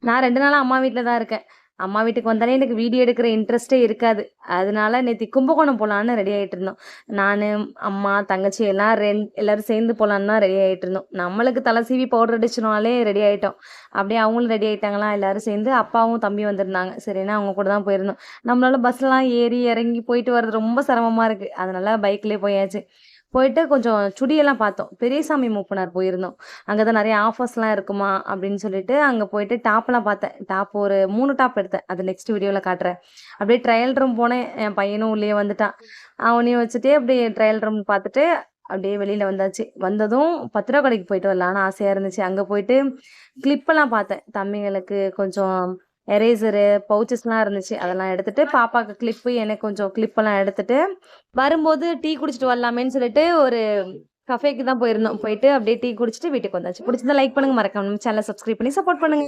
நான் 2 நாளா அம்மா வீட்ல தான் இருக்கேன். அம்மா வீட்டுக்கு வந்தாலே எனக்கு வீடியோ எடுக்கிற இன்ட்ரெஸ்ட்டே இருக்காது. அதனால நேத்து கும்பகோணம் போலான்னு ரெடி ஆயிட்டு இருந்தோம். நானு, அம்மா, தங்கச்சி எல்லாம் எல்லாரும் சேர்ந்து போலான்னு தான் ரெடி ஆயிட்டு இருந்தோம். நம்மளுக்கு தல சீவி பவுடர் அடிச்சனாலே ரெடி ஆயிட்டோம். அப்படியே அவங்களும் ரெடி ஆயிட்டாங்களா, எல்லாரும் சேர்ந்து அப்பாவும், தம்பியும் வந்திருந்தாங்க. சரின்னு அவங்க கூட தான் போயிருந்தோம். நம்மளால பஸ்லாம் ஏறி இறங்கி போயிட்டு வர்றது ரொம்ப சிரமமா இருக்கு. அதனால பைக்லயே போயாச்சு. போயிட்டு கொஞ்சம் சுடியெல்லாம் பார்த்தோம். பெரியசாமி மூப்பனார் போயிருந்தோம். அங்க தான் நெறைய ஆஃபர்ஸ்லாம் இருக்குமா அப்படின்னு சொல்லிட்டு, அங்க போயிட்டு டாப்லாம் பார்த்தேன். டாப் ஒரு 3 டாப் எடுத்தேன். அது நெக்ஸ்ட் வீடியோல காட்டுறேன். அப்படியே ட்ரையல் ரூம் போனேன். என் பையனும் உள்ளயே வந்துட்டான். அவனையும் வச்சுட்டே அப்படியே ட்ரையல் ரூம் பார்த்துட்டு, அப்படியே வெளியில வந்தாச்சு. வந்ததும் பத்திர கடைக்கு போயிட்டு வரலான்னு ஆசையா இருந்துச்சு. அங்க போயிட்டு கிளிப்பெல்லாம் பார்த்தேன். தம்பிங்களுக்கு கொஞ்சம் எரேசரு, பவுச்சஸ்லாம் இருந்துச்சு. அதெல்லாம் எடுத்துட்டு, பாப்பாக்கு கிளிப்பு, எனக்கு கொஞ்சம் கிளிப்பெல்லாம் எடுத்துட்டு, வரும்போது டீ குடிச்சிட்டு வரலாமேன்னு சொல்லிட்டு ஒரு கஃபேக்கு தான் போயிருந்தோம். போயிட்டு அப்படியே டீ குடிச்சிட்டு வீட்டுக்கு வந்தாச்சு. புடிச்சிருந்தா லைக் பண்ணுங்க. மறக்காம நம்ம சேனல சப்ஸ்கிரைப் பண்ணி சப்போர்ட் பண்ணுங்க.